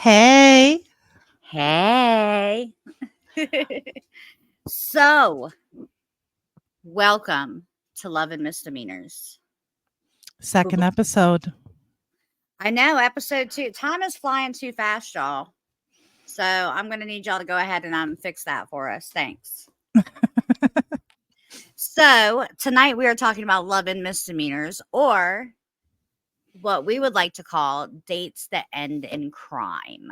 Hey. Hey. So, welcome to Love and Misdemeanors. Second episode. I know, episode 2. Time is flying too fast, y'all. So, I'm going to need y'all to go ahead and fix that for us. Thanks. So, tonight we are talking about love and misdemeanors, or what we would like to call dates that end in crime.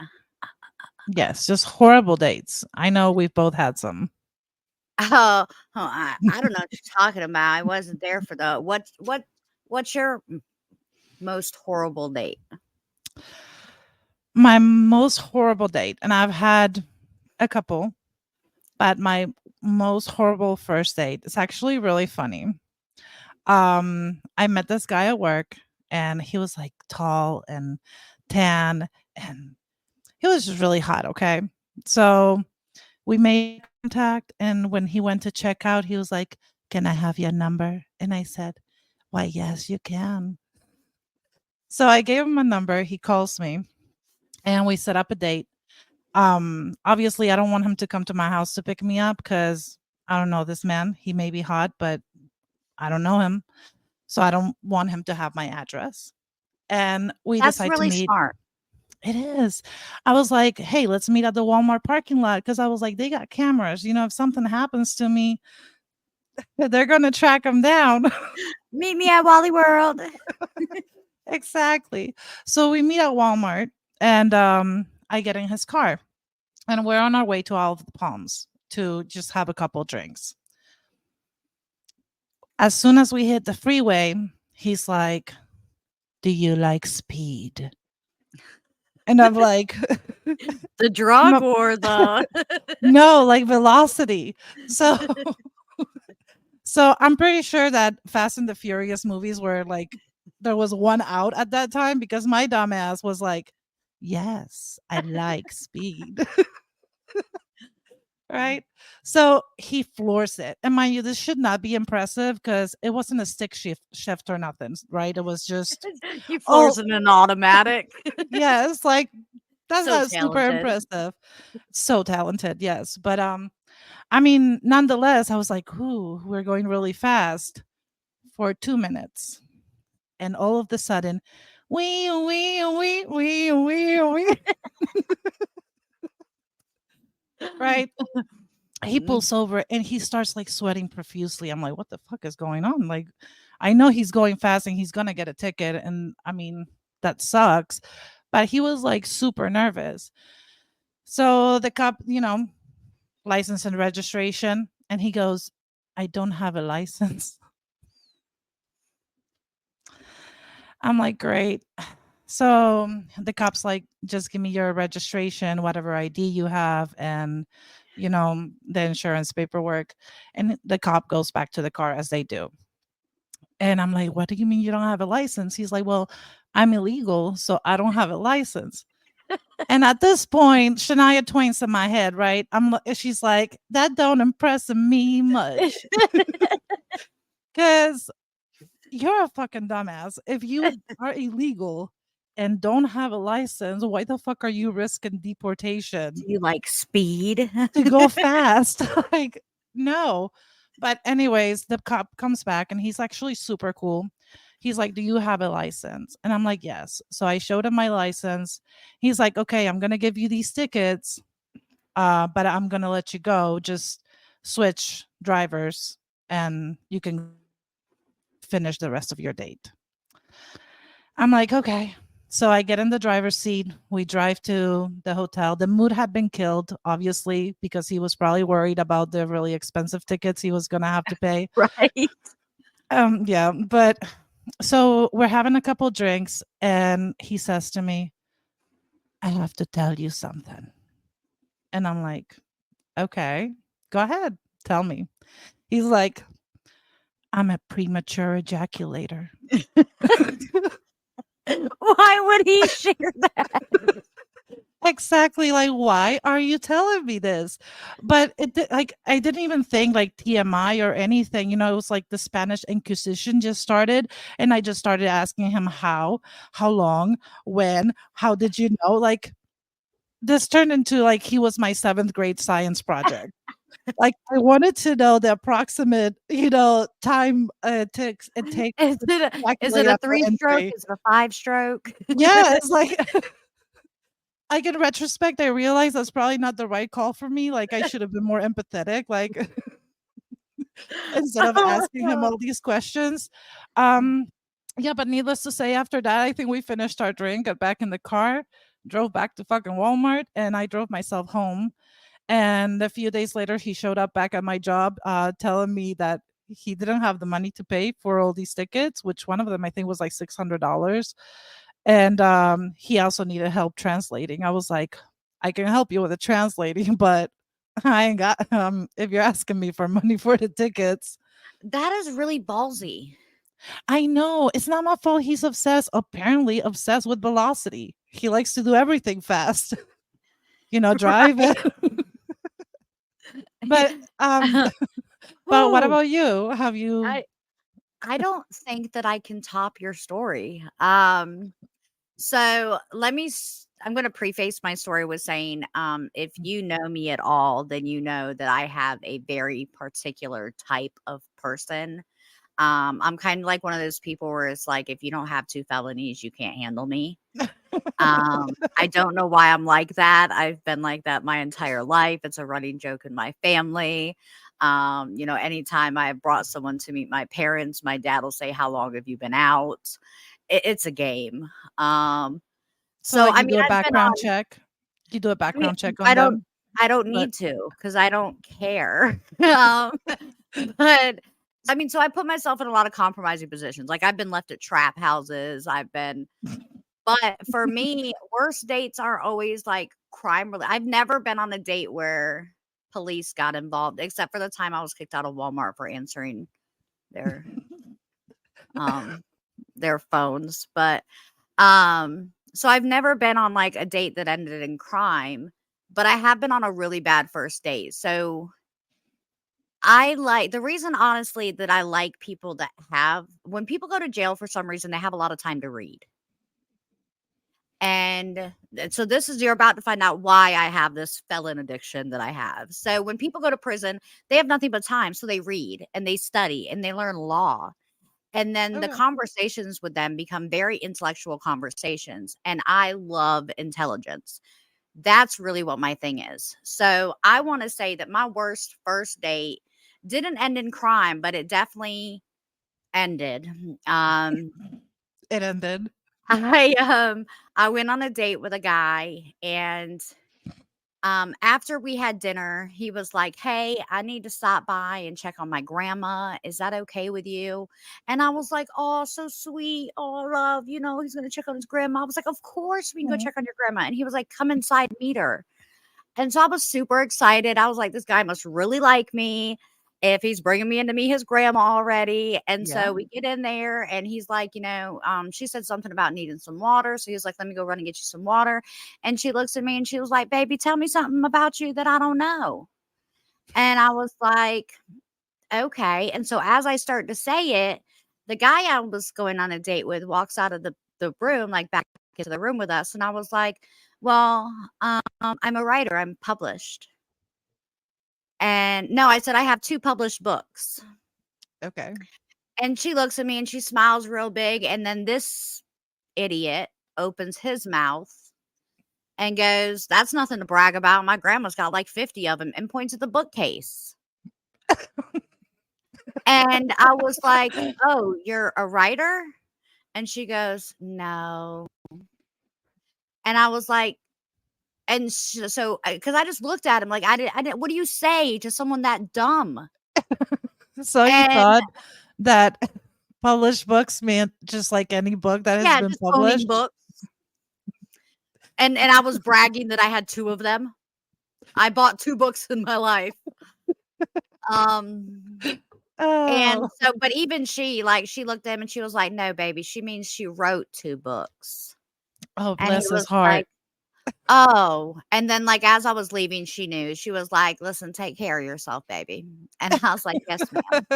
Yes, just horrible dates. I know we've both had some. I don't know what you're talking about. I wasn't there for the what's your most horrible date? My most horrible date, and I've had a couple, but my most horrible first date is actually really funny. I met this guy at work and he was like tall and tan and he was just really hot, okay? So we made contact and when he went to check out, he was like, "Can I have your number?" And I said, "Why, yes, you can." So I gave him a number, he calls me, and we set up a date. Obviously, I don't want him to come to my house to pick me up because I don't know this man. He may be hot, but I don't know him. So I don't want him to have my address. And we That's decide to really meet. smart. It is. I was like, "Hey, let's meet at the Walmart parking lot." Because I was like, they got cameras. If something happens to me, they're going to track him down. Meet me at Wally World. Exactly. So we meet at Walmart and I get in his car and we're on our way to Olive the Palms to just have a couple drinks. As soon as we hit the freeway, he's like, "Do you like speed?" And I'm like, The drug or the no, like velocity. So so I'm pretty sure that Fast and the Furious movies were like there was one out at that time because my dumbass was like, "Yes, I like speed." Right? So he floors it. And mind you, this should not be impressive because it wasn't a stick shift or nothing, right? It was just, he floors oh, in an automatic. yes, like that's So not super talented. impressive. So talented, yes. But I mean, nonetheless, I was like, ooh, we're going really fast for 2 minutes. And all of the sudden, wee, right? He pulls over and he starts like sweating profusely. I'm like, what the fuck is going on? Like, I know he's going fast and he's gonna get a ticket. And I mean, that sucks. But he was like super nervous. So the cop, license and registration. And he goes, "I don't have a license." I'm like, great. So the cop's like, "Just give me your registration, whatever ID you have, and the insurance paperwork." And the cop goes back to the car as they do. And I'm like, "What do you mean you don't have a license?" He's like, "Well, I'm illegal, so I don't have a license." And at this point, Shania Twain's in my head, right? She's like, "That don't impress me much." Because you're a fucking dumbass. If you are illegal and don't have a license, why the fuck are you risking Do deportation you like speed? to go fast? Like, no. But anyways, the cop comes back and he's actually super cool. He's like, "Do you have a license?" And I'm like, "Yes." So I showed him my license. He's like, "Okay, I'm gonna give you these tickets, but I'm gonna let you go. Just switch drivers and you can finish the rest of your date." I'm like, "Okay." So I get in the driver's seat. We drive to the hotel. The mood had been killed, obviously, because he was probably worried about the really expensive tickets he was going to have to pay. Right. Yeah. But so we're having a couple drinks, and he says to me, "I have to tell you something." And I'm like, "Okay, go ahead. Tell me." He's like, "I'm a premature ejaculator." Why would he share that? Exactly, like, "Why are you telling me this?" But like, I didn't even think, like, TMI or anything, it was like the Spanish Inquisition just started, and I just started asking him how long, when, how did you know, like, this turned into like he was my 7th grade science project. Like, I wanted to know the approximate, time it takes to Is it ejaculate a after 3-stroke? entry. Is it a 5-stroke? Yeah, it's like like, in retrospect, I realized that's probably not the right call for me, like, I should have been more empathetic, like, instead of asking him all these questions. Um, yeah, but needless to say, after that, I think we finished our drink, got back in the car, drove back to fucking Walmart, and I drove myself home. And a few days later, he showed up back at my job, telling me that he didn't have the money to pay for all these tickets, which one of them I think was like $600. And he also needed help translating. I was like, I can help you with the translating, but I ain't got if you're asking me for money for the tickets. That is really ballsy. I know it's not my fault. He's apparently obsessed with velocity. He likes to do everything fast, drive. Right. But but what Ooh, about you? Have you I I don't think that I can top your story. So I'm going to preface my story with saying, if you know me at all, then you know that I have a very particular type of person. I'm kind of like one of those people where it's like, if you don't have 2 felonies, you can't handle me. I don't know why I'm like that. I've been like that my entire life. It's a running joke in my family. Anytime I brought someone to meet my parents, my dad will say, "How long have you been out?" It's a game. Um, so so like I you mean, do a I've been background on. check? You do a I mean, background check I on don't. them? I don't But need to because I don't care. But I mean, so I put myself in a lot of compromising positions. Like I've been left at trap houses. But for me, worst dates are always like crime related. I've never been on a date where police got involved, except for the time I was kicked out of Walmart for answering their um their phones. But so I've never been on like a date that ended in crime, but I have been on a really bad first date. So I like the reason honestly that I like people that have when people go to jail for some reason, they have a lot of time to read. And so this is you're about to find out why I have this felon addiction that I have. So when people go to prison, they have nothing but time, so they read and they study and they learn law. And then the okay. conversations with them become very intellectual conversations, and I love intelligence. That's really what my thing is. So I want to say that my worst first date didn't end in crime, but it definitely ended. Um It ended. I I went on a date with a guy and after we had dinner, he was like, "Hey, I need to stop by and check on my grandma. Is that okay with you?" And I was like, "Oh, so sweet. Oh, love, he's going to check on his grandma." I was like, "Of course we can go Mhm. check on your grandma." And he was like, "Come inside, meet her." And so I was super excited. I was like, "This guy must really like me if he's bringing me in to meet his grandma already." And Yeah. so we get in there, and he's like, she said something about needing some water. So he was like, "Let me go run and get you some water." And she looks at me and she was like, "Baby, tell me something about you that I don't know." And I was like, "Okay." And so as I start to say it, the guy I was going on a date with walks out of the room, like back into the room with us. And I was like, "Well, I'm a writer, I'm published." And no, I said, "I have 2 published books." Okay. And she looks at me and she smiles real big. And then this idiot opens his mouth and goes, "That's nothing to brag about. My grandma's got like 50 of them," and points at the bookcase. And I was like, "Oh, you're a writer?" And she goes, "No." And I was like, so, because I just looked at him like, I didn't, what do you say to someone that dumb? So you And thought that published books meant just like any book that has yeah, been just owning published? books. And I was bragging that I had 2 of them. I bought 2 books in my life. Um, Oh. and so but even she, like, she looked at him and she was like, "No, baby, she means she wrote 2 books." Oh, And he bless his was heart. like, "Oh." And then, like, as I was leaving, she knew. She was like, "Listen, take care of yourself, baby." And I was like, "Yes, ma'am."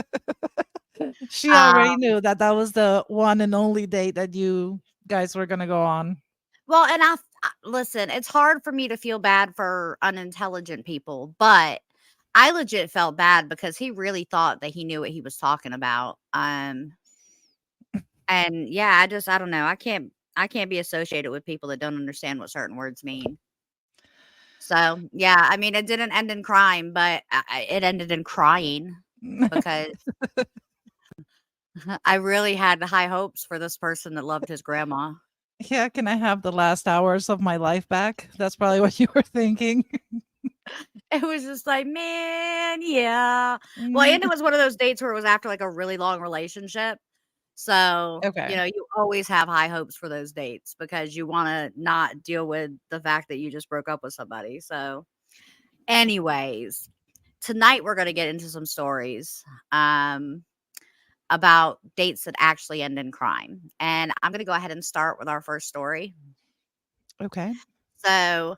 She already Um, knew that that was the one and only date that you guys were gonna go on. Well, and listen, it's hard for me to feel bad for unintelligent people, but I legit felt bad because he really thought that he knew what he was talking about. And yeah, I don't know. I can't be associated with people that don't understand what certain words mean. So, yeah, I mean, it didn't end in crime, but it ended in crying because I really had high hopes for this person that loved his grandma. Yeah, can I have the last hours of my life back? That's probably what you were thinking. It was just like, man, yeah. Well, Mm, and it was one of those dates where it was after like a really long relationship. So, okay. you always have high hopes for those dates because you want to not deal with the fact that you just broke up with somebody. So, anyways, tonight we're going to get into some stories about dates that actually end in crime. And I'm going to go ahead and start with our first story. Okay. So,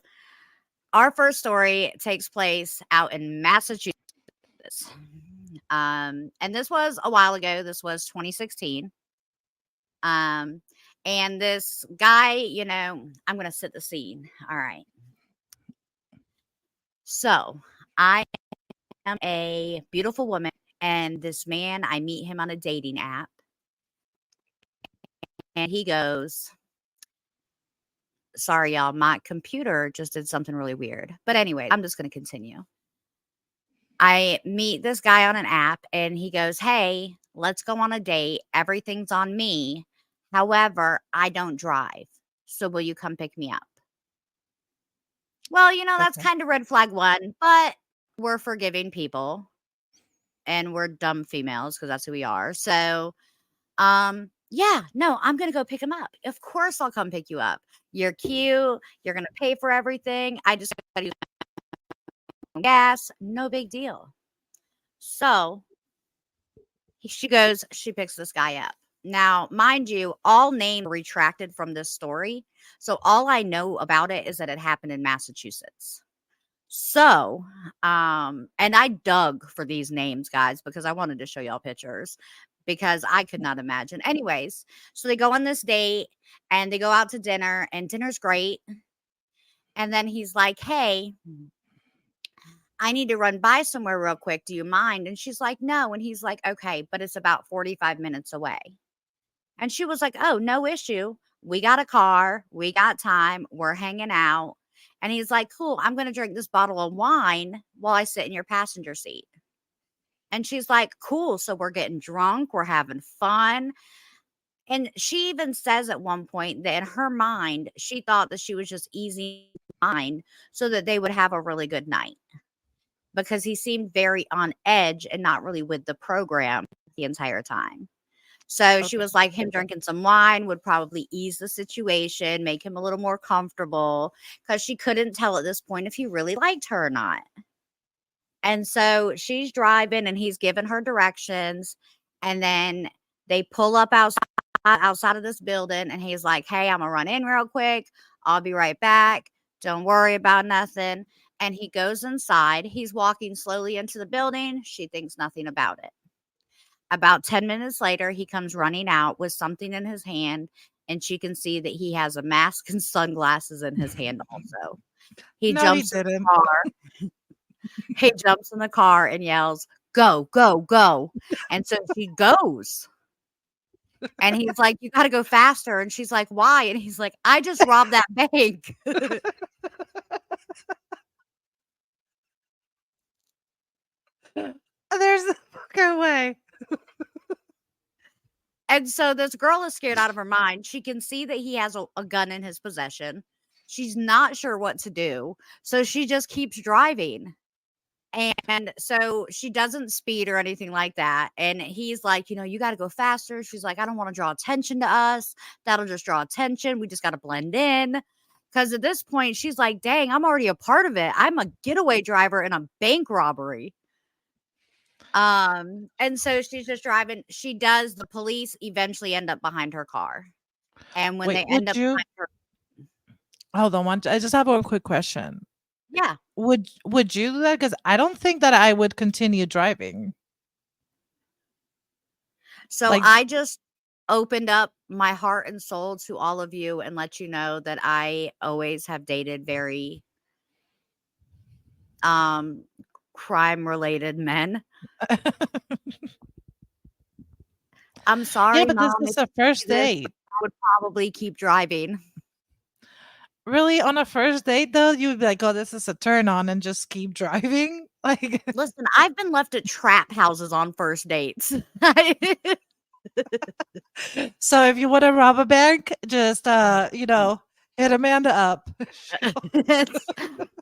our first story takes place out in Massachusetts. And this was a while ago. This was 2016. Um, and this guy, I'm going to set the scene. All right. So I am a beautiful woman, and this man, I meet him on a dating app, and he goes, sorry, y'all, my computer just did something really weird. But anyway, I'm just going to continue. I meet this guy on an app, and he goes, hey, let's go on a date. Everything's on me. However, I don't drive. So will you come pick me up? Well, that's Okay. kind of red flag one, but we're forgiving people and we're dumb females because that's who we are. So, yeah, no, I'm going to go pick him up. Of course, I'll come pick you up. You're cute. You're going to pay for everything. I just got to use gas. No big deal. So she picks this guy up. Now, mind you, all names retracted from this story. So all I know about it is that it happened in Massachusetts. So, and I dug for these names, guys, because I wanted to show y'all pictures because I could not imagine. Anyways, so they go on this date and they go out to dinner, and dinner's great. And then he's like, hey, I need to run by somewhere real quick. Do you mind? And she's like, no. And he's like, okay, but it's about 45 minutes away. And she was like, oh, no issue. We got a car. We got time. We're hanging out. And he's like, cool, I'm going to drink this bottle of wine while I sit in your passenger seat. And she's like, cool. So we're getting drunk. We're having fun. And she even says at one point that in her mind, she thought that she was just easy mind so that they would have a really good night because he seemed very on edge and not really with the program the entire time. So she Okay. was like, him drinking some wine would probably ease the situation, make him a little more comfortable because she couldn't tell at this point if he really liked her or not. And so she's driving and he's giving her directions. And then they pull up outside of this building and he's like, hey, I'm going to run in real quick. I'll be right back. Don't worry about nothing. And he goes inside. He's walking slowly into the building. She thinks nothing about it. About 10 minutes later, he comes running out with something in his hand, and she can see that he has a mask and sunglasses in his hand also. He No, he jumps in didn't. the car. He jumps in the car and yells, go, go, go. And so she goes. And he's like, you got to go faster. And she's like, why? And he's like, I just robbed that bank. There's the fucking way. And so this girl is scared out of her mind. She can see that he has a gun in his possession. She's not sure what to do. So she just keeps driving. And so she doesn't speed or anything like that. And he's like, you got to go faster. She's like, I don't want to draw attention to us. That'll just draw attention. We just got to blend in. Because at this point, she's like, dang, I'm already a part of it. I'm a getaway driver in a bank robbery. And so she's just driving. The police eventually end up behind her car. And when Wait, they end would up you behind her, hold on I just have one quick question. yeah. Would you do that? Because I don't think that I would continue driving. So Like, I just opened up my heart and soul to all of you and let you know that I always have dated very um crime related men. I'm Yeah, sorry, but this mom, is if a you first see this, date. I would probably keep driving. Really, on a first date though, you'd be like, "Oh, this is a turn on," and just keep driving? Like, Listen, I've been left at trap houses on first dates. so if you wanna rob a bank, just, hit Amanda up. It's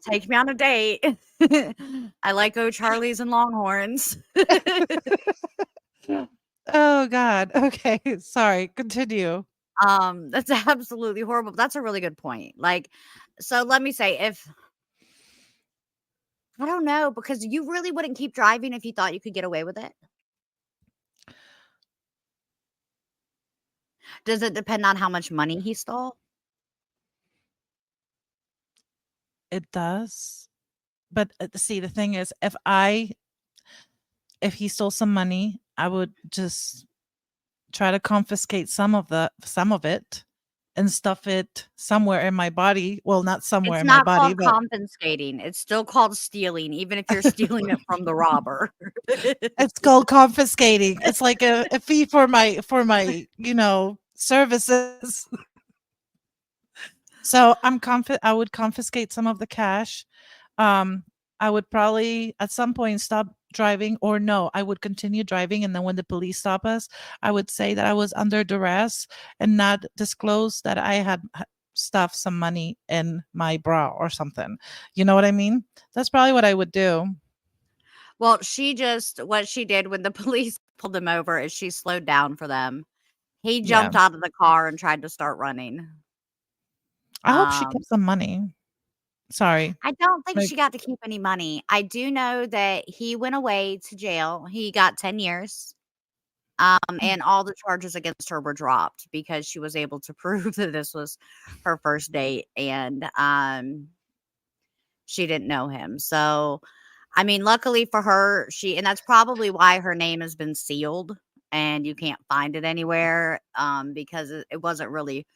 take me on a date. I like O'Charlie's and Longhorns. Oh god. Okay, sorry, continue. That's absolutely horrible. That's a really good point. Like, so let me say, if I don't know, because you really wouldn't keep driving if you thought you could get away with it. Does it depend on how much money he stole? It does, but, see, the thing is, if he stole some money, I would just try to confiscate some of it and stuff it somewhere in my body. Well, not somewhere It's in my not body, called but confiscating. It's still called stealing, even if you're stealing it from the robber. it's called confiscating. It's like a fee for my, services. So I would confiscate some of the cash. Um, I would probably at some point stop driving, or no, I would continue driving, and then when the police stop us, I would say that I was under duress and not disclose that I had stuffed some money in my bra or something. You know what I mean? That's probably what I would do. Well, what she did when the police pulled him over is she slowed down for them. He Yeah. jumped out of the car and tried to start running. I hope she Um, kept some money. Sorry. I don't think Like, she got to keep any money. I do know that he went away to jail. He got 10 years. And all the charges against her were dropped because she was able to prove that this was her first date and she didn't know him. So, I mean, luckily for her, and that's probably why her name has been sealed and you can't find it anywhere because it wasn't really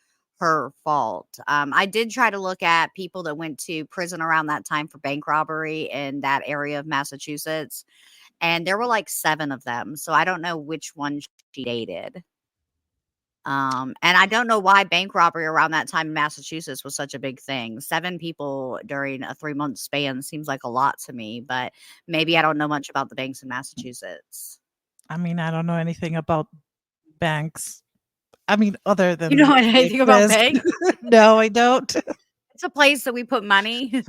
her fault. I did try to look at people that went to prison around that time for bank robbery in that area of Massachusetts, and there were like 7 of them. So I don't know which one she dated. And I don't know why bank robbery around that time in Massachusetts was such a big thing. 7 people during a 3-month span seems like a lot to me, but maybe I don't know much about the banks in Massachusetts. I mean, I don't know anything about banks. I mean, other You know than they anything about exist. banks? No, I don't. It's a place that we put money.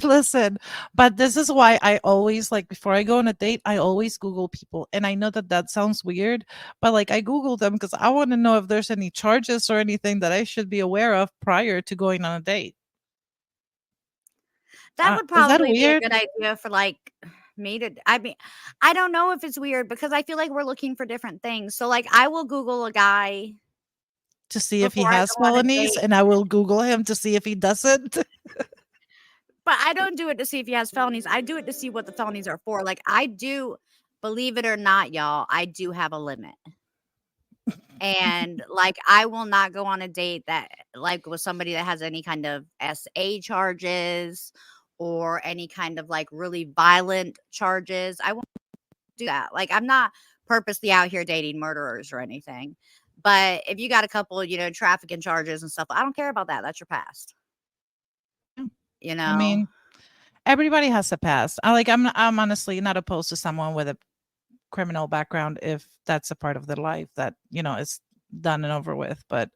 Listen, but this is why I always like before I go on a date, I always Google people. And I know that that sounds weird, but like I Google them because I want to know if there's any charges or anything that I should be aware of prior to going on a date. That would Is that probably be a weird good idea for, like, me to I mean, I don't know if it's weird because I feel like we're looking for different things. So, like, I will Google a guy to see if he before I has go on a felonies? date, And I will Google him to see if he doesn't. but I don't do it to see if he has felonies. I do it to see what the felonies are for. Like, I do believe it or not, y'all, I do have a limit. And, like, I will not go on a date that like, with somebody that has any kind of SA charges or any kind of, like, really violent charges. I won't do that. Like, I'm not purposely out here dating murderers or anything. But if you got a couple, trafficking charges and stuff, I don't care about that. That's your past, you I know? mean, everybody has a past. I'm honestly not opposed to someone with a criminal background if that's a part of their life that, is done and over with, but,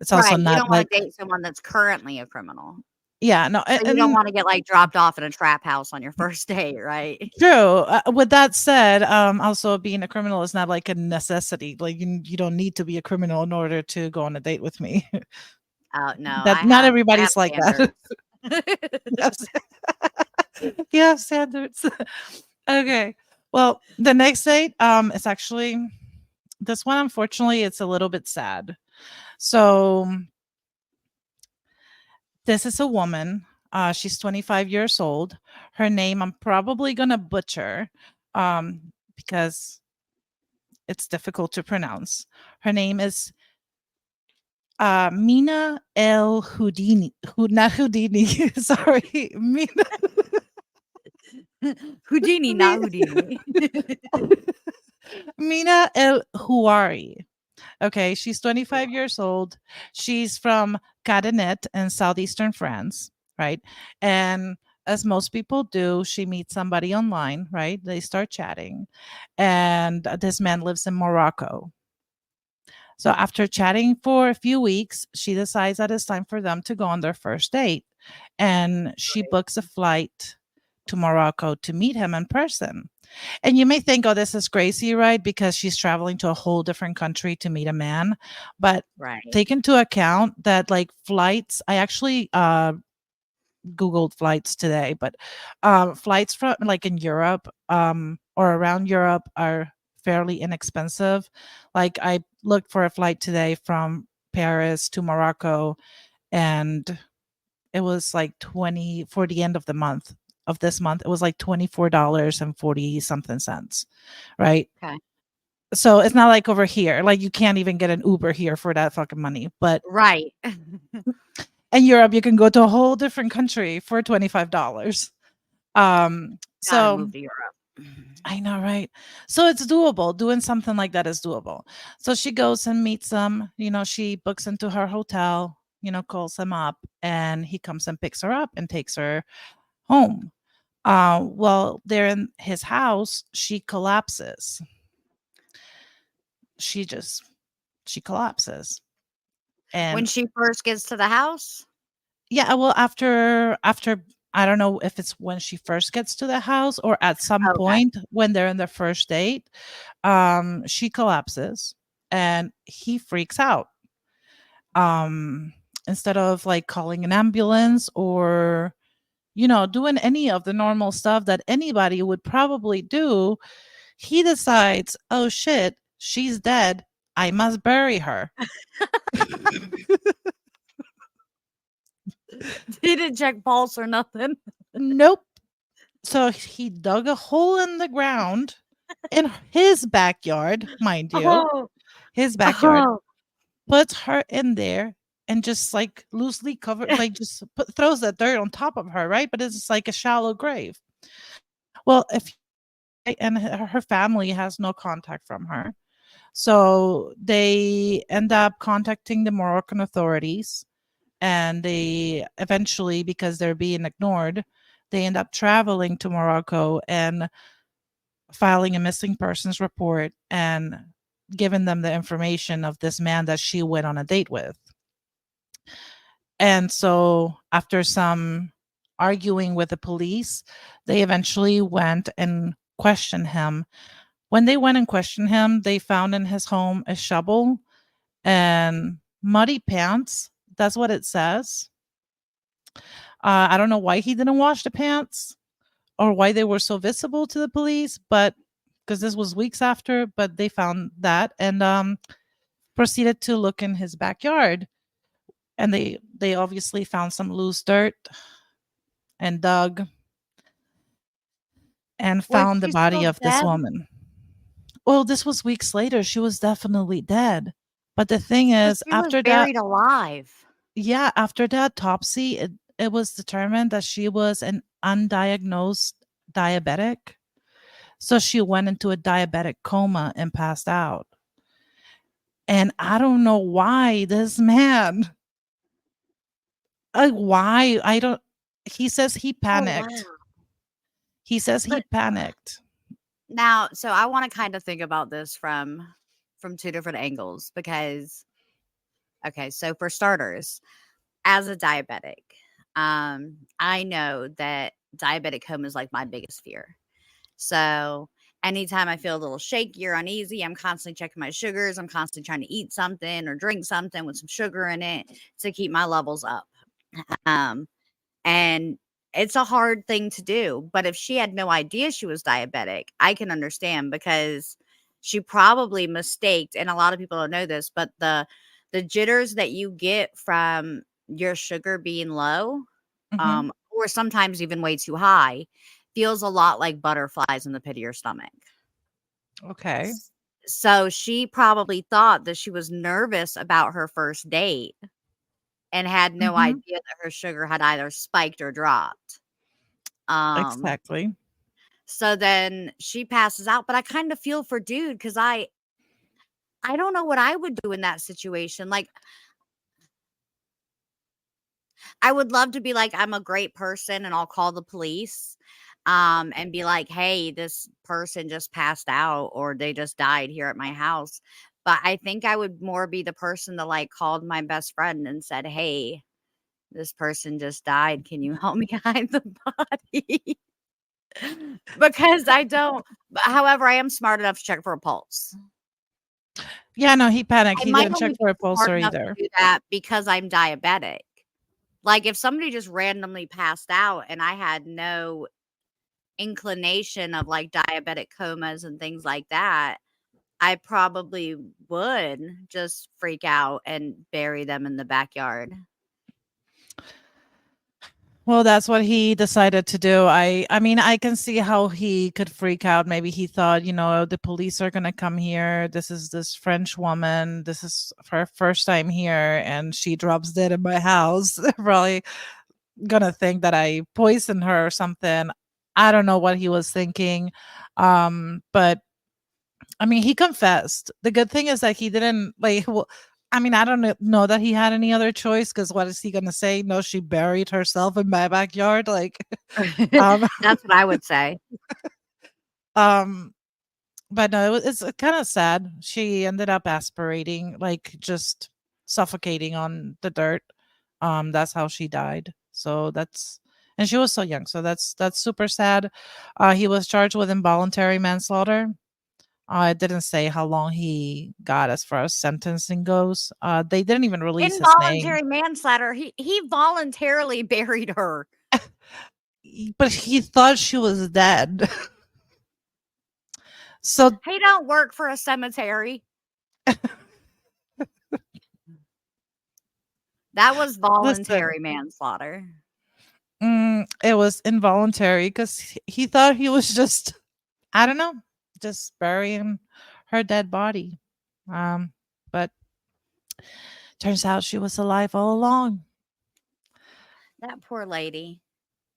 it's also Right. You not don't wanna like date someone that's currently a criminal. yeah, no, So you don't and wanna get, like, dropped off in a trap house on your first date, right? true, with that said, also being a criminal is not like a necessity, like, you don't need to be a criminal in order to go on a date with me. No, That not I have everybody's like that. standards. Yes. You have standards. Okay. Well, the next date, is actually this one, unfortunately, it's a little bit sad. So this is a woman. She's 25 years old. Her name I'm probably gonna butcher, because It's difficult to pronounce. Her name is Mina El Houdini. Not Houdini. Sorry, Houdini, not Mi- Houdini. Mina El Huari. Okay, she's 25 years old. She's from Cadenet in southeastern France, right? And as most people do, she meets somebody online, right? They start chatting. And this man lives in Morocco. So after chatting for a few weeks, she decides that it's time for them to go on their first date. And she books a flight to Morocco to meet him in person. And you may think, oh, this is crazy, right? Because she's traveling to a whole different country to meet a man. But Right. take into account that like flights, I actually Googled flights today, but flights from like in Europe or around Europe are fairly inexpensive. Like I looked for a flight today from Paris to Morocco, and it was like 20 for the end of the month of this month. It was like $24 and 40 something cents, right? Okay. So it's not like over here. Like you can't even get an Uber here for that fucking money. But Right. in Europe, you can go to a whole different country for $25. Gotta So move to Europe. I know, right? So it's doable. Doing something like that is doable. So she goes and meets him. She books into her hotel, calls him up, and he comes and picks her up and takes her home. Well, they're in his house. She collapses. She just, she collapses. When And she first gets to the house? yeah, well, after I don't know if it's when she first gets to the house or at some Okay. point when they're in their first date, she collapses and he freaks out. Um, Instead of like calling an ambulance or doing any of the normal stuff that anybody would probably do, he decides, "Oh shit, she's dead. I must bury her." Didn't check pulse or nothing. Nope. So he dug a hole in the ground in his backyard, mind you, Oh, his backyard, oh. puts her in there and just like loosely covered, like just throws that dirt on top of her, right? But it's just like a shallow grave. Well, if and her family has no contact from her. So they end up contacting the Moroccan authorities, and they eventually, because they're being ignored, they end up traveling to Morocco and filing a missing persons report and giving them the information of this man that she went on a date with. And so, after some arguing with the police, they eventually went and questioned him. When they went and questioned him, they found in his home a shovel and muddy pants. That's what it says. I don't know why he didn't wash the pants or why they were so visible to the police, but because this was weeks after, but they found that and proceeded to look in his backyard, and they obviously found some loose dirt and dug and Was found the she body still of this dead? woman. Well, this was weeks later. She was definitely dead. But the thing So is, she was after that, buried alive. yeah, after the autopsy, it was determined that she was an undiagnosed diabetic. So she went into a diabetic coma and passed out. And I don't know why this man, why? I don't, he says he Oh, wow. panicked. He says he But panicked. now, so I wanna kinda think about this from 2 different angles because okay, so for starters, as a diabetic, I know that diabetic coma is, like, my biggest fear. So, anytime I feel a little shaky or uneasy, I'm constantly checking my sugars, I'm constantly trying to eat something or drink something with some sugar in it to keep my levels up. Um, and it's a hard thing to do, but if she had no idea she was diabetic, I can understand because she probably mistaked, and a lot of people don't know this, but the jitters that you get from your sugar being low, Mhm. or sometimes even way too high, feels a lot like butterflies in the pit of your stomach. Okay. So she probably thought that she was nervous about her first date and had no Mhm. idea that her sugar had either spiked or dropped. Um, Exactly. so then she passes out, but I kind of feel for dude because I don't know what I would do in that situation. Like, I would love to be like, I'm a great person and I'll call the police, and be like, "Hey, this person just passed out or they just died here at my house." But I think I would more be the person that, like, called my best friend and said, "Hey, this person just died. Can you help me hide the body?" Because I don't however, I am smart enough to check for a pulse. Yeah, no, he panicked. I He might didn't only check be for a smart pulsar enough to either. do that because I'm diabetic. Like, if somebody just randomly passed out and I had no inclination of, like, diabetic comas and things like that, I probably would just freak out and bury them in the backyard. Well, that's what he decided to do. I mean, I can see how he could freak out. Maybe he thought, the police are gonna come here. This is this French woman. This is her first time here, and she drops dead in my house. They're probably gonna think that I poisoned her or something. I don't know what he was thinking. But I mean, he confessed. The good thing is that he didn't like. Well, I mean, I don't know that he had any other choice because what is he gonna say? No, she buried herself in my backyard. Like, um, That's what I would say. um, but no, it's kind of sad. She ended up aspirating, like just suffocating on the dirt. That's how she died. So and she was so young. So that's super sad. He was charged with involuntary manslaughter. It didn't say how long he got as far as sentencing goes. They didn't even release his name, Involuntary manslaughter, he voluntarily buried her. but he thought she was dead. So He don't work for a cemetery. That was listen, voluntary manslaughter. it was involuntary because he thought he was just, I don't know, just burying her dead body. Um, but turns out she was alive all along. That poor lady.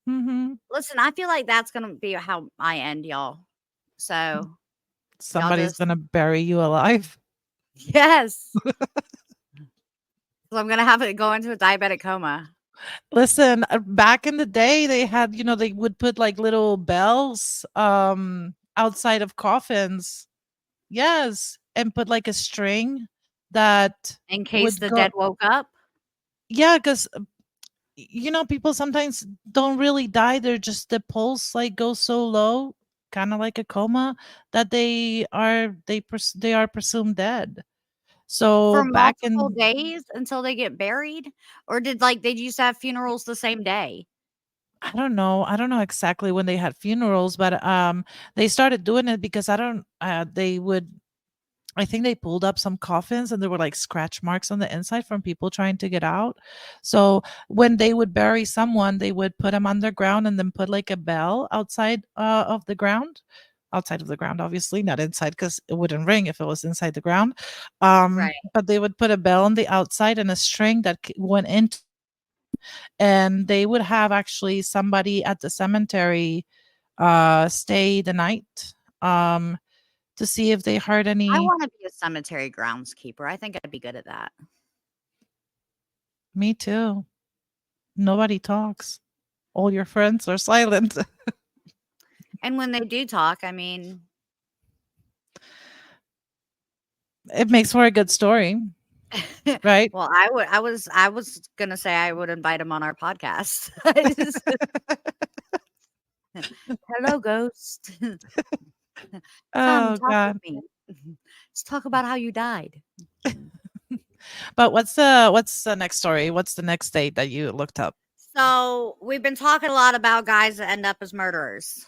Hmm. Listen, I feel like that's gonna be how I end, y'all. So, y'all Somebody's just gonna bury you alive. yes. 'Cause I'm gonna have it go into a diabetic coma. Listen, back in the day, they had, they would put like little bells outside of coffins. Yes, and put like a string that In case would the go. dead woke up. Yeah, because people sometimes don't really die. They're just the pulse like goes so low, kind of like a coma, that they are presumed dead. So For back multiple in days until they get buried? Or did, like, they used to have funerals the same day? I don't know exactly when they had funerals, but they started doing it because I don't they would I think they pulled up some coffins and there were like scratch marks on the inside from people trying to get out. So when they would bury someone, they would put them underground and then put like a bell outside of the ground. Outside of the ground, obviously, not inside because it wouldn't ring if it was inside the ground. Right. But they would put a bell on the outside and a string that went into, and they would have actually somebody at the cemetery stay the night um, to see if they heard I any. wanna be a cemetery groundskeeper. I think I'd be good at that. Me too. Nobody talks. All your friends are silent. And when they do talk, I mean, It makes for a good story, right? well, I was gonna say I would invite him on our podcast. "Hello, ghost. Come Oh talk with god. me. Let's talk about how you died." But what's the next story? What's the next date that you looked up? So, we've been talking a lot about guys that end up as murderers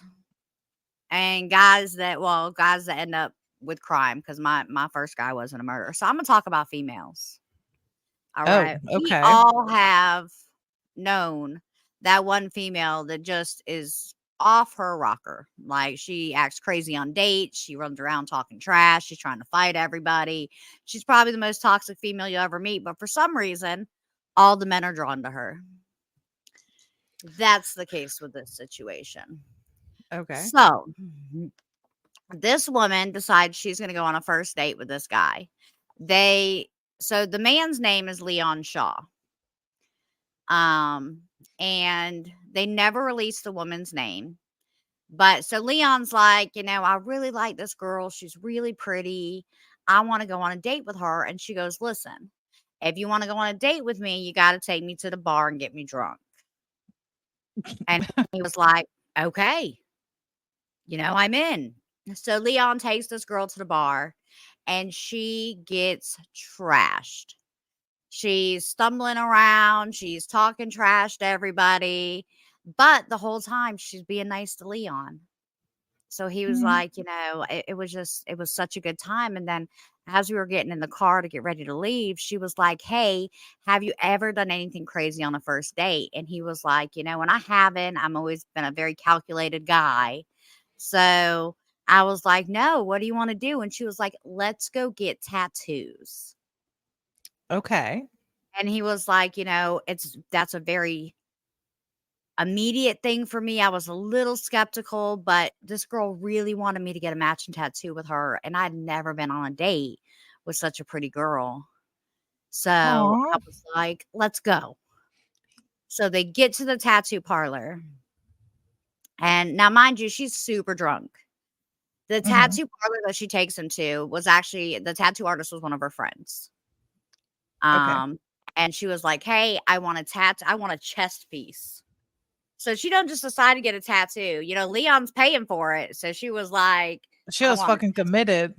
and guys that end up with crime because my first guy wasn't a murderer. So, Imma talk about females. Oh, Alright? We okay. all have known that one female that just is off her rocker. Like, she acts crazy on dates. She runs around talking trash. She's trying to fight everybody. She's probably the most toxic female you'll ever meet. But for some reason, all the men are drawn to her. That's the case with this situation. Okay. So, this woman decides she's going to go on a first date with this guy. So the man's name is Leon Shaw. And they never released the woman's name. But so Leon's like, I really like this girl. She's really pretty. I want to go on a date with her. And she goes, listen, if you want to go on a date with me, you got to take me to the bar and get me drunk. And he was like, okay, I'm in. So Leon takes this girl to the bar and she gets trashed. She's stumbling around. She's talking trash to everybody. But the whole time she's being nice to Leon. So he was Mhm. like, it was such a good time. And then as we were getting in the car to get ready to leave, she was like, hey, have you ever done anything crazy on a first date? And he was like, when I haven't, I'm always been a very calculated guy. So I was like, no, what do you want to do? And she was like, let's go get tattoos. Okay. And he was like, that's a very immediate thing for me. I was a little skeptical, but this girl really wanted me to get a matching tattoo with her. And I'd never been on a date with such a pretty girl. So I Aw. was like, let's go. So they get to the tattoo parlor. And now, mind you, she's super drunk. The Mhm. tattoo parlor that she takes him to was actually the tattoo artist was one of her friends. Okay. Um, and she was like, hey, I want a chest piece. So she don't just decide to get a tattoo. Leon's paying for it. So she was like, She I was want fucking committed.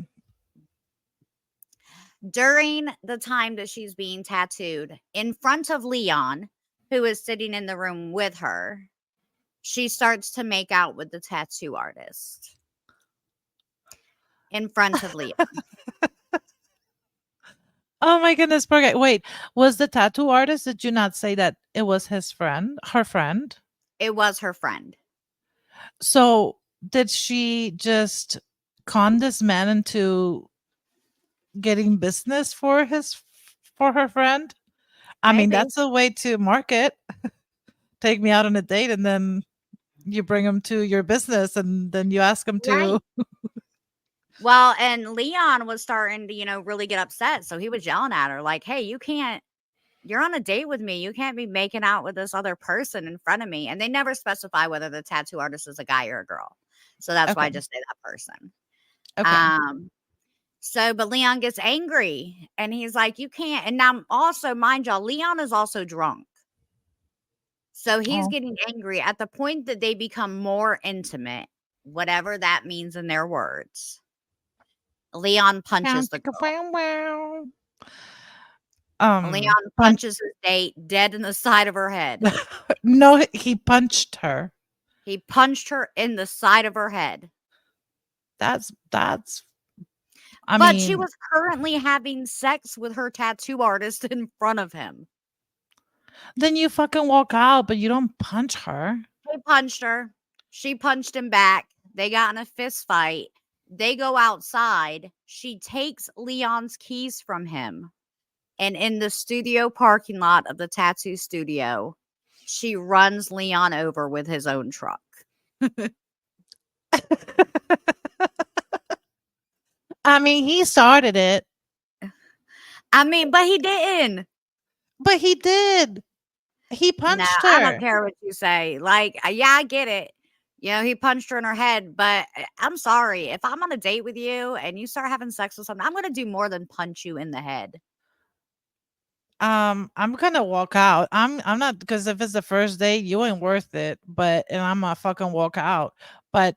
during the time that she's being tattooed in front of Leon, who is sitting in the room with her, she starts to make out with the tattoo artist in front of Leon. Oh my goodness, poor guy. Wait, was the tattoo artist, did you not say that it was his friend, her friend? It was her friend. So did she just con this man into getting business for her friend? I mean, Maybe. that's a way to market. Take me out on a date and then you bring him to your business and then you ask him Right. to. Well, and Leon was starting to, really get upset. So he was yelling at her, like, hey, you're on a date with me. You can't be making out with this other person in front of me. And they never specify whether the tattoo artist is a guy or a girl. So that's why I Okay. just say that person. Okay. Um, but Leon gets angry and he's like, you can't. And now also, mind y'all, Leon is also drunk. So he's Oh. getting angry at the point that they become more intimate, whatever that means in their words. Leon Bow, punches the chicka, girl. bow, wow. Leon Punch. punches his date dead in the side of her head. No, he punched her. He punched her in the side of her head. That's I But she mean, was currently having sex with her tattoo artist in front of him. then you fucking walk out, but you don't punch her. He punched her. She punched him back. They got in a fist fight. They go outside. She takes Leon's keys from him. And in the studio parking lot of the tattoo studio, she runs Leon over with his own truck. I mean, he started it, I mean, but he didn't. but he did. He No, punched I don't her. care what you say. Like, yeah, I get it. He punched her in her head, but I'm sorry. If I'm on a date with you and you start having sex with someone, I'm going to do more than punch you in the head. I'm gonna walk out. I'm not because if it's the first date, you ain't worth it. But and I'm gonna fucking walk out. But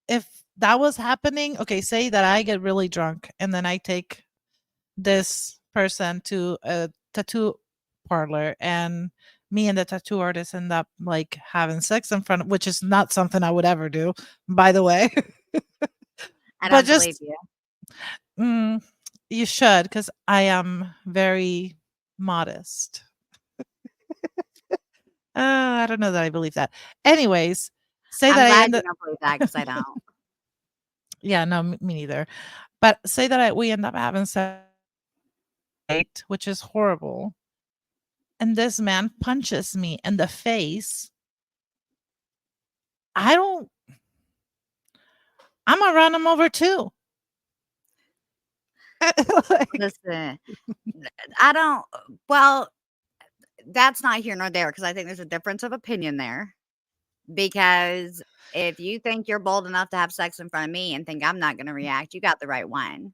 if that was happening, okay, say that I get really drunk and then I take this person to a tattoo parlor and me and the tattoo artist end up like having sex in front of, which is not something I would ever do, by the way. I But don't believe just you. mm, you should because I am very modest. I don't know that I believe that. Anyways, say I'm that I glad end you up don't believe that because I don't. yeah, no, me neither. But say that we end up having sex, which is horrible, and this man punches me in the face. I don't Imma run him over too. Like Listen, I don't well, that's not here nor there because I think there's a difference of opinion there. Because if you think you're bold enough to have sex in front of me and think I'm not gonna react, you got the right one.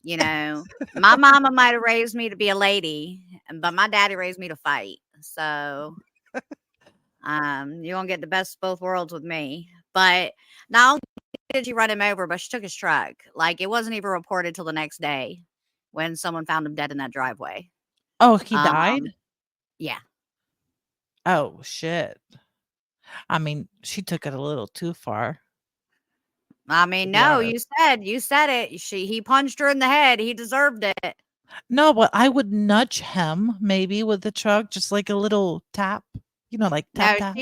You know, my mama might have raised me to be a lady, but my daddy raised me to fight. So, you're gonna get the best of both worlds with me. But not only did she run him over, but she took his truck. Like it wasn't even reported till the next day when someone found him dead in that driveway. oh, he died? Um, yeah. Oh, shit. I mean, she took it a little too far, I to mean, be no, honest. you said it. He punched her in the head. He deserved it. No, but I would nudge him maybe with the truck, just like a little tap, like tap, No, tap.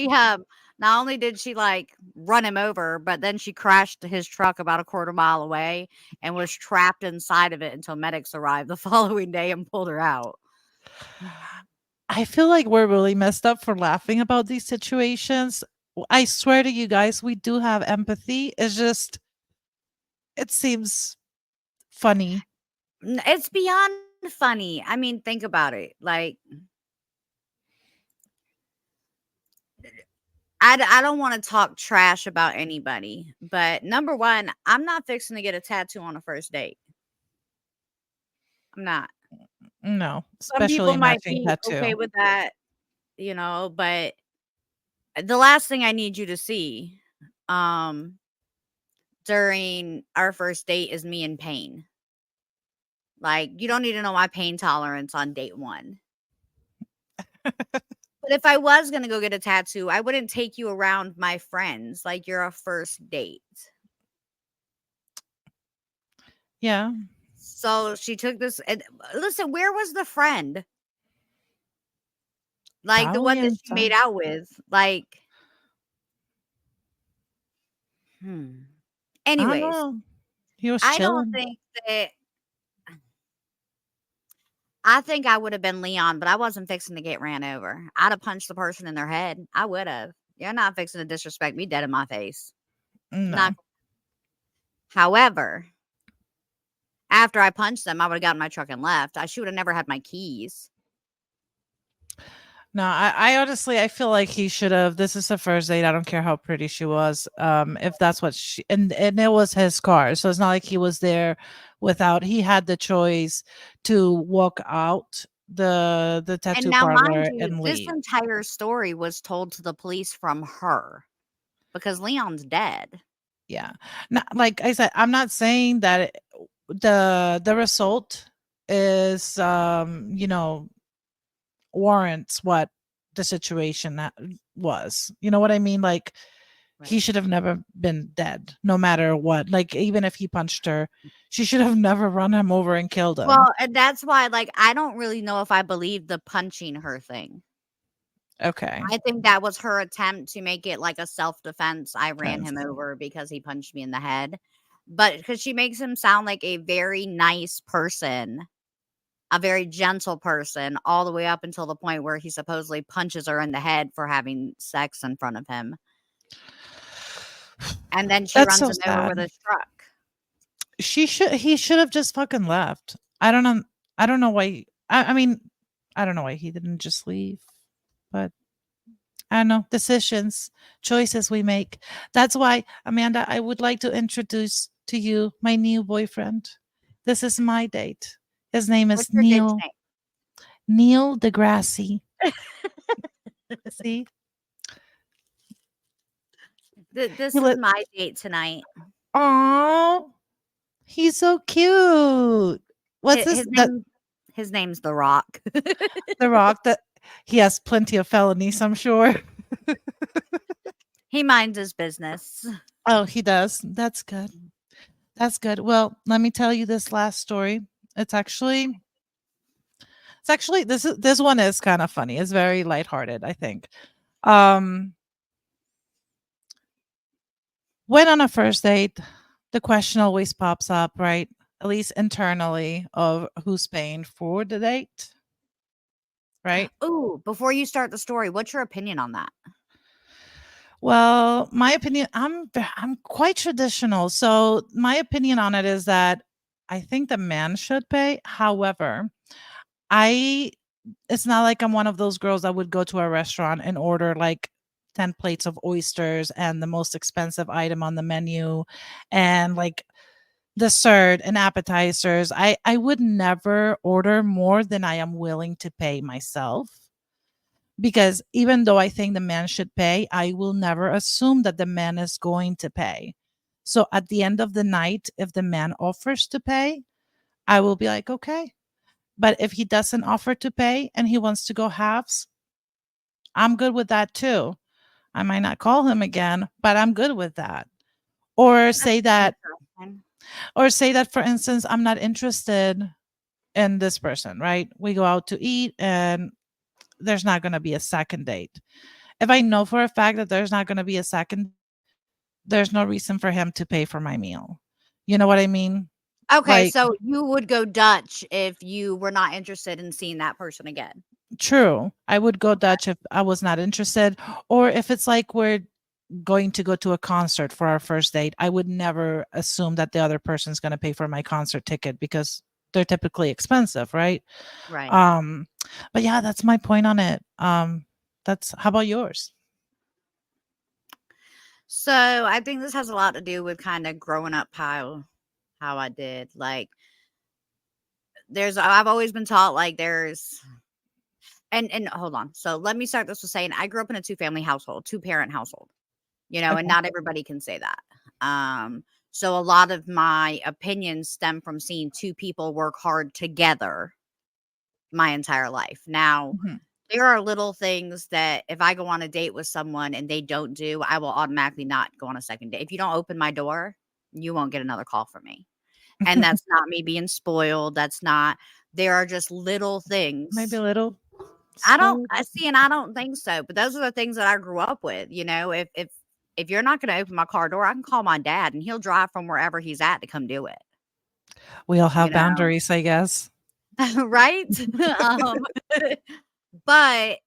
not only did she, like, run him over, but then she crashed his truck about a quarter mile away and was trapped inside of it until medics arrived the following day and pulled her out. I feel like we're really messed up for laughing about these situations. I swear to you guys, we do have empathy. It's just it seems funny. It's beyond funny. I mean, think about it. Like, I don't wanna talk trash about anybody, but number 1, I'm not fixing to get a tattoo on a first date. I'm not. No, Some especially people a might matching be okay tattoo. with that, but the last thing I need you to see, um, during our first date is me in pain. Like, you don't need to know my pain tolerance on date 1. But if I was gonna go get a tattoo, I wouldn't take you around my friends like you're a first date. Yeah, So she took this and listen, where was the friend? Like the probably one that she inside. made out with? Like, hmm. I don't Anyways, know. He was I don't chilling. think that I think I would have been Leon, but I wasn't fixing to get ran over. I'd have punched the person in their head. I would have. You're not fixing to disrespect me dead in my face. Not. No. However, after I punched them, I would have gotten my truck and left. She would have never had my keys. No, I honestly I feel like he should have. This is the first date. I don't care how pretty she was. If that's what she and it was his car. So it's not like he was there without he had the choice to walk out the And tattoo now, mind parlor you, and this leave. entire story was told to the police from her because Leon's dead. Yeah. Not, like I said, I'm not saying that the result is warrants what the situation that was. You know what I mean? Like he Right. should have never been dead, no matter what. Like even if he punched her, she should have never run him over and killed him. Well, and that's why, like, I don't really know if I believe the punching her thing. Okay. I think that was her attempt to make it like a self-defense. I ran him Fence. over because he punched me in the head. But because she makes him sound like a very nice person, a very gentle person, all the way up until the point where he supposedly punches her in the head for having sex in front of him. And then she That's runs so him over sad. with his truck. He should have just fucking left. I don't know why I mean, I don't know why he didn't just leave. But I don't know, decisions, choices we make. That's why, Amanda, I would like to introduce to you my new boyfriend. This is my date. His name is What's your date's Neil deGrasse. name? See? He This is lit my date tonight. Oh, he's so cute. What's His, this? his name his name's The Rock. The Rock that he has plenty of felonies, I'm sure. He minds his business. Oh, he does. That's good. That's good. Well, let me tell you this last story. It's actually this one is kind of funny. It's very lighthearted, I think. Um when on a first date, the question always pops up, right? At least internally, of who's paying for the date, right? Ooh, before you start the story, what's your opinion on that? Well, my opinion, I'm quite traditional. So my opinion on it is that I think the man should pay. However, I it's not like I'm one of those girls that would go to a restaurant and order like 10 plates of oysters and the most expensive item on the menu and like dessert and appetizers. I would never order more than I am willing to pay myself, because even though I think the man should pay, I will never assume that the man is going to pay. So at the end of the night, if the man offers to pay, I will be like, okay. But if he doesn't offer to pay and he wants to go halves, I'm good with that too. I might not call him again, but I'm good with that. Or That's say that, interesting. for instance, I'm not interested in this person, right? We go out to eat and there's not going to be a second date. If I know for a fact that there's not going to be a second, there's no reason for him to pay for my meal. You know what I mean? Okay, Like, so you would go Dutch if you were not interested in seeing that person again. true. I would go Okay. Dutch if I was not interested. Or if it's like we're going to go to a concert for our first date, I would never assume that the other person's going to pay for my concert ticket because they're typically expensive, right? Right. Um, but yeah, that's my point on it. That's how about yours? So I think this has a lot to do with kind of growing up how I did. Like I've always been taught like there's and hold on. So let me start this with saying I grew up in a two-family household, two-parent household, and Okay. not everybody can say that. So a lot of my opinions stem from seeing two people work hard together my entire life. Now, Mhm. there are little things that if I go on a date with someone and they don't do, I will automatically not go on a second date. If you don't open my door, you won't get another call from me. And that's not me being spoiled. That's not, there are just little Maybe a things. little I spoiled. see, and I don't think so. But those are the things that I grew up with. If you're not going to open my car door, I can call my dad and he'll drive from wherever he's at to come do it. We all You have know, boundaries, I guess. right? um, but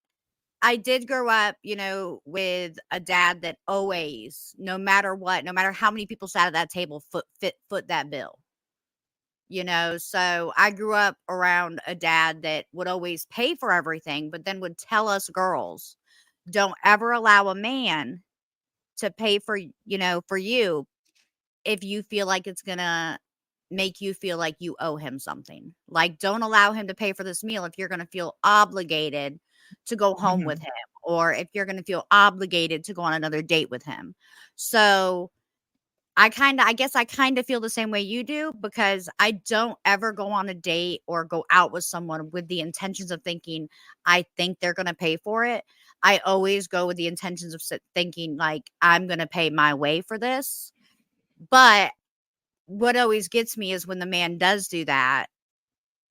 I did grow up, with a dad that always, no matter what, no matter how many people sat at that table, foot that bill. So I grew up around a dad that would always pay for everything, but then would tell us girls, don't ever allow a man to pay for you if you feel like it's gonna make you feel like you owe him something. Like, don't allow him to pay for this meal if you're gonna feel obligated to go home with Mhm. him, or if you're gonna feel obligated to go on another date with him. So I guess I kinda feel the same way you do because I don't ever go on a date or go out with someone with the intentions of thinking, I think they're gonna pay for it. I always go with the intentions of thinking, like, I'm gonna pay my way for this. But what always gets me is when the man does do that,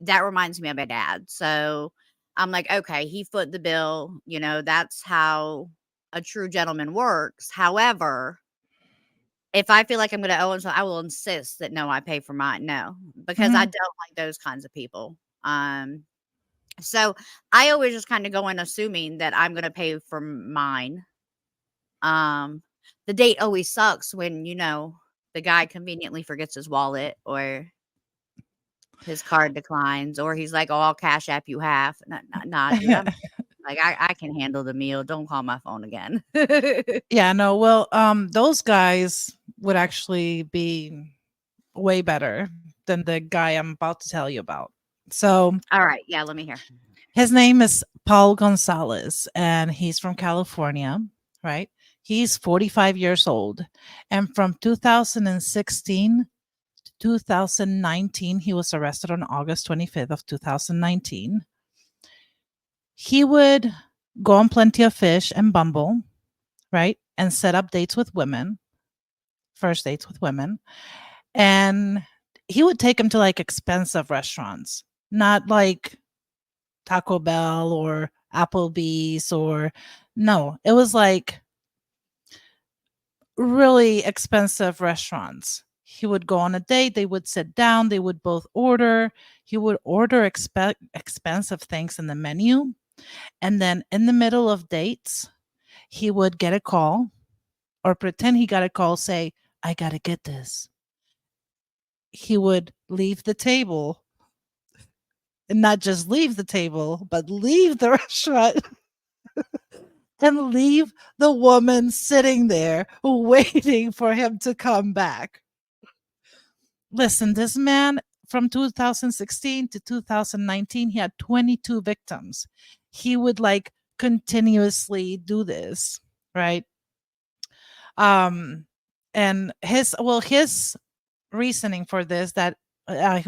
that reminds me of my dad. So I'm like, okay, he foot the bill. That's how a true gentleman works. However, if I feel like I'm going to owe him, so I will insist that no, I pay for mine. No, because I Mhm. don't like those kinds of people. So I always just kind of go in assuming that I'm going to pay for mine. Um, the date always sucks when the guy conveniently forgets his wallet or his card declines, or he's like, "Oh, I'll cash app you half." Nah, dude, I'm like, I can handle the meal. Don't call my phone again. Yeah, no, well, those guys would actually be way better than the guy I'm about to tell you about. So All right, yeah, let me hear. his name is Paul Gonzalez, and he's from California, right? He's 45 years old. And from 2016 to 2019, he was arrested on August 25th of 2019. He would go on Plenty of Fish and Bumble, right? And set up dates with women, first dates with women. And he would take them to like expensive restaurants, not like Taco Bell or Applebee's or no, it was like really expensive restaurants. He would go on a date, they would sit down, they would both order. He would order expensive things in the menu. And then in the middle of dates, he would get a call or pretend he got a call, say, I got to get this. He would leave the table and not just leave the table, but leave the restaurant and leave the woman sitting there waiting for him to come back. Listen, this man from 2016 to 2019, he had 22 victims. He would like continuously do this, right? Um, and his reasoning for this that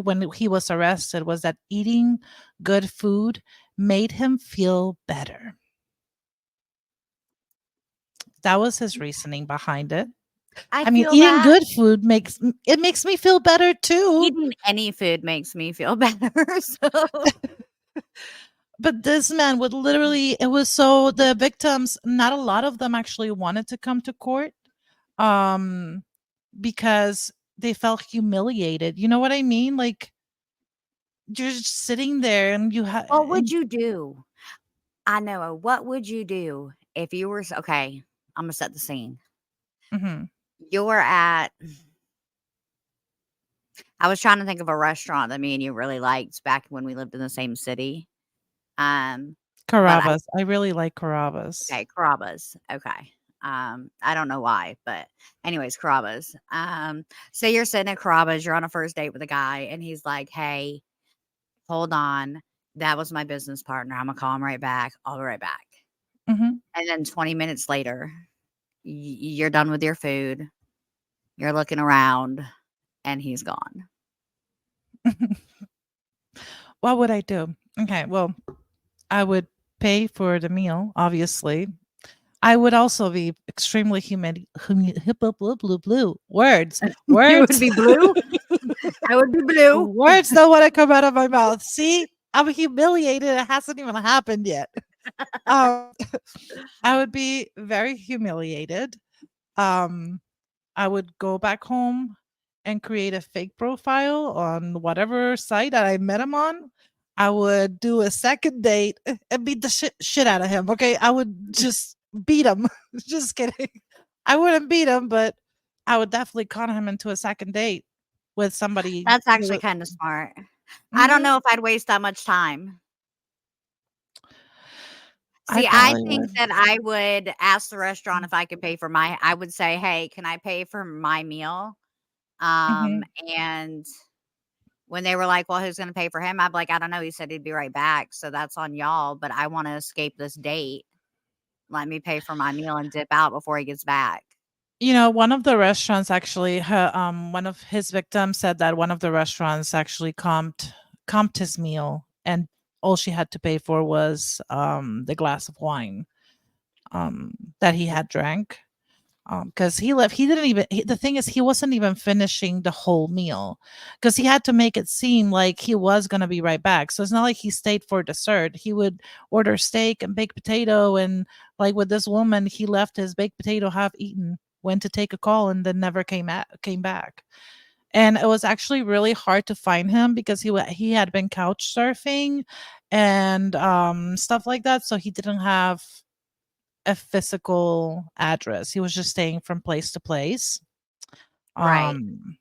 when he was arrested was that eating good food made him feel better. That was his reasoning behind it. I I mean, feel eating that. good food makes me feel better too. Eating any food makes me feel better. So But this man would literally, it was so the victims, not a lot of them actually wanted to come to court um because they felt humiliated. You know what I mean? Like you're just sitting there and you have what would you do? I know. What would you do if you were okay? I'm gonna set the scene. mhm, You're at. I was trying to think of a restaurant that me and you really liked back when we lived in the same city. Um, but I Carrabba's. I really like Carrabba's. okay, Carrabba's. Okay. I don't know why, but anyways, Carrabba's. Say you're sitting at Carrabba's, you're on a first date with a guy, and he's like, "Hey, hold on, that was my business partner. I'm gonna call him right back. I'll be right back." Mhm. And then 20 minutes later, you're done with your food. You're looking around, and he's gone. What would I do? Okay, well, I would pay for the meal, obviously. I would also be extremely blue words, You would words, be blue. I would be blue. words don't want to come out of my mouth. See, I'm humiliated. It hasn't even happened yet. Um, I would be very humiliated. Um, I would go back home and create a fake profile on whatever site that I met him on. I would do a second date and beat the shit out of him. Okay. I would just beat him. Just kidding. I wouldn't beat him, but I would definitely con him into a second date with somebody That's who actually would. kind of smart. I don't Mhm, know if I'd waste that much time. I See, I probably think would. that I would ask the restaurant if I could pay for my I would say, "Hey, can I pay for my meal?" Mhm. And when they were like, "Well, who's gonna pay for him?" I'm like, "I don't know. He said he'd be right back, so that's on y'all, but I wanna escape this date. Let me pay for my meal and dip out before he gets back." You know, one of the restaurants actually, one of his victims said that one of the restaurants actually comped his meal, and all she had to pay for was the glass of wine that he had drank. Because he left, he didn't even. The thing is, he wasn't even finishing the whole meal because he had to make it seem like he was gonna be right back. So it's not like he stayed for dessert. He would order steak and baked potato, and like with this woman, he left his baked potato half eaten, went to take a call, and then never came back. And it was actually really hard to find him because he had been couch surfing and stuff like that, so he didn't have a physical address. He was just staying from place to place. Right. Um,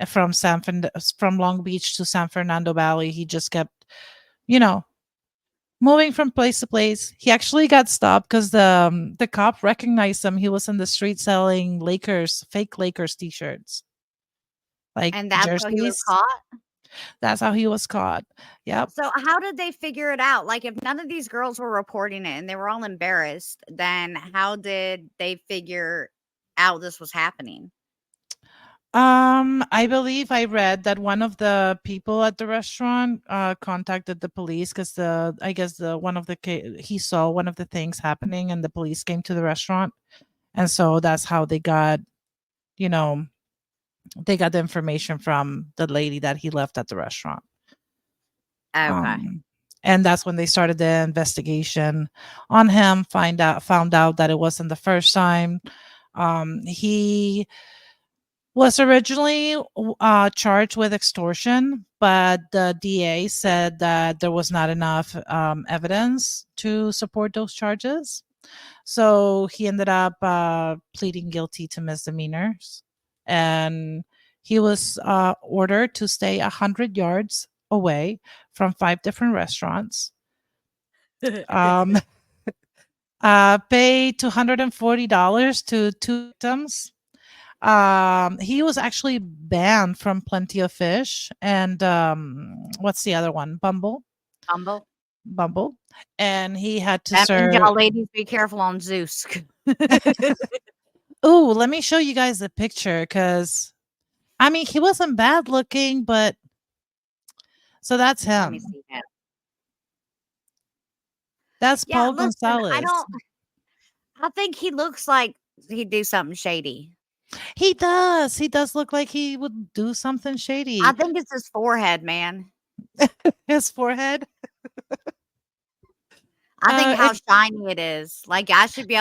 from Long Beach to San Fernando Valley, he just kept, you know, moving from place to place. He actually got stopped because the cop recognized him. He was in the street selling fake Lakers t-shirts, like And that's how he was jerseys. caught? That's how he was caught. Yep. So how did they figure it out? Like, if none of these girls were reporting it and they were all embarrassed, then how did they figure out this was happening? I believe I read that one of the people at the restaurant contacted the police because I guess the one of the he saw one of the things happening and the police came to the restaurant, and so that's how you know they got the information from the lady that he left at the restaurant. Okay. Um, and that's when they started the investigation on him. Found out that it wasn't the first time. He was originally charged with extortion, but the DA said that there was not enough evidence to support those charges. So he ended up pleading guilty to misdemeanors, and he was ordered to stay 100 yards away from 5 different restaurants. Um, pay $240 to 2 victims. He was actually banned from Plenty of Fish and what's the other one? Humble. Bumble, and he had to That means serve. y'all ladies be careful on Zeus. Oh, let me show you guys the picture because I mean he wasn't bad looking, but so that's Let me him. see that. That's Yeah, Paul listen, Gonzalez. I think he looks like he'd do something shady. He does. He does look like he would do something I shady. think it's his forehead, man. His forehead. I think how If shiny it is. Like you should be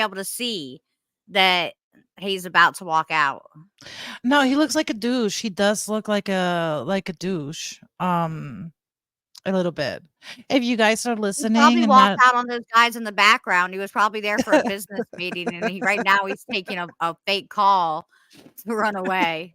able to see that he's about to walk out. no, he looks like a douche. He does look like a douche. A little bit. If you guys are He listening probably and walked not out on those guys in the background. He was probably there for a business meeting, and right now he's taking a fake call to run away.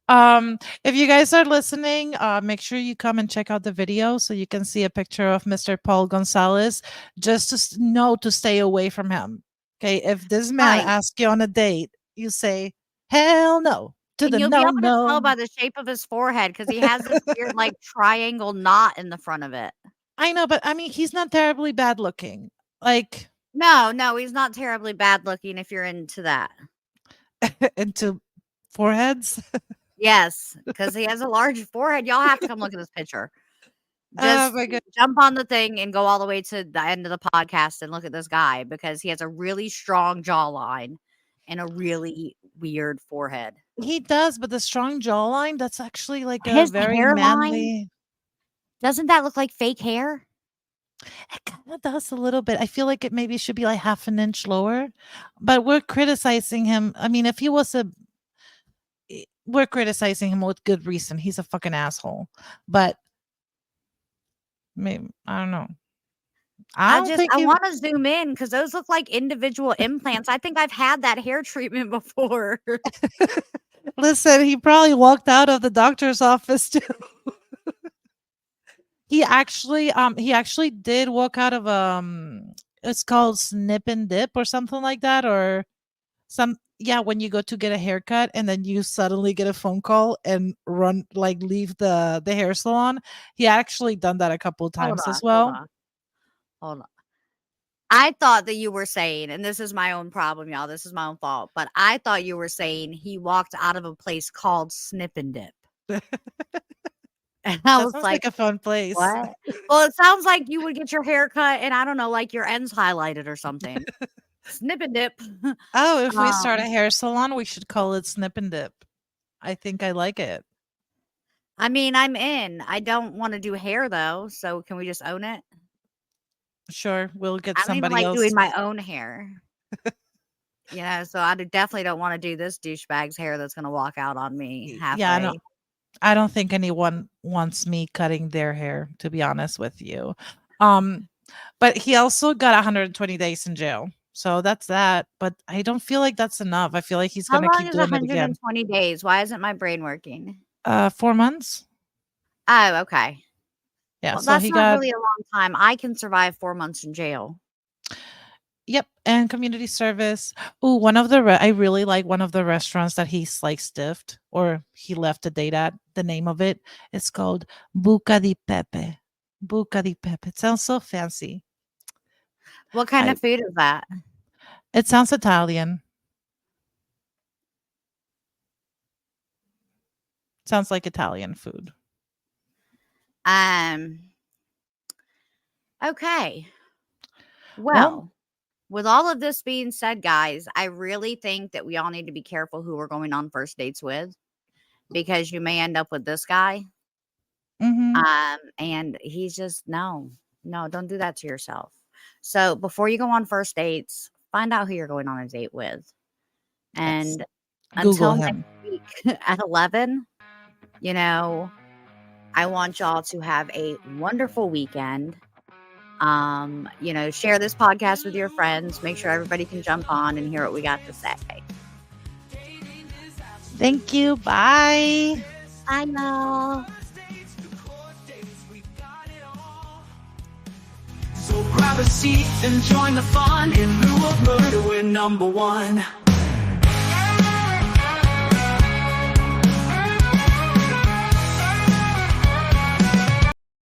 if you guys are listening, make sure you come and check out the video so you can see a picture of Mr. Paul Gonzalez just to know to stay away from him. Okay, if this man Right. asks you on a date, you say hell no to And the you'll be no able to tell no. by the shape of his forehead because he has this weird, like, triangle knot in the front of it. I know, but I mean he's not terribly bad looking. Like No, no, he's not terribly bad looking if you're into that. into foreheads. Yes, because he has a large forehead. Y'all have to come look at this picture. Oh Just my god. jump on the thing and go all the way to the end of the podcast and look at this guy because he has a really strong jawline and a really weird forehead. He does, but the strong jawline, that's actually like a His very hairline, manly. doesn't that look like fake hair? It kinda does a little bit. I feel like it maybe should be like half an inch lower, but we're criticizing him. I mean, if he was a we're criticizing him with good reason. He's a fucking asshole. But maybe I don't know. I don't think I he wanna zoom in because those look like individual implants. I think I've had that hair treatment before. listen, he probably walked out of the doctor's office too. He actually did walk out of it's called snip and dip or something like that, or some yeah, when you go to get a haircut and then you suddenly get a phone call and run like leave the hair salon. He actually done that a couple Hold times on, as hold well. on, hold on. I thought that you were saying, and this is my own problem, y'all, this is my own fault, but I thought you were saying he walked out of a place called Snip and Dip. And I That was sounds like like, a fun place. "What?" Well, it sounds like you would get your hair cut and I don't know, like your ends highlighted or something. Snip and Dip. Oh, if we start a Um, hair salon, we should call it snip and dip. I think I like it. I mean, I'm in. I don't wanna do hair though, so can we just own it? Sure, we'll get I don't even somebody like doing else. my own hair. So definitely don't wanna do this douchebag's hair that's gonna walk out on me Yeah, no, halfway. I don't think anyone wants me cutting their hair, to be honest with you. Um, but he also got 120 days in jail. So that's that. But I don't feel like that's enough. I feel like he's How gonna long keep is doing it again. 120 days? Why isn't my brain working? 4 months. Oh, okay. Yeah. Well, So that's he not got really a long time. I can survive 4 months in jail. yep, and community service. Oh, I really like one of the restaurants that he's like stiffed or he left a date at. The name of it is called Buca di Pepe. Buca di Pepe. It sounds so fancy. What kind I of food is that? it sounds Italian. Sounds like Italian food. Um, okay. Well, Well, with all of this being said, guys, I really think that we all need to be careful who we're going on first dates with because you may end up with this guy. mhm. And he's just no, don't do that to yourself. So before you go on first dates, find out who you're going on a date with. And Google until him. next week at 11, you know, I want y'all to have a wonderful weekend. You know, share this podcast with your friends. Make sure everybody can jump on and hear what we got to say. Thank you. Bye. Bye, y'all. So grab a seat and join the fun. In lieu of murder, we're number one.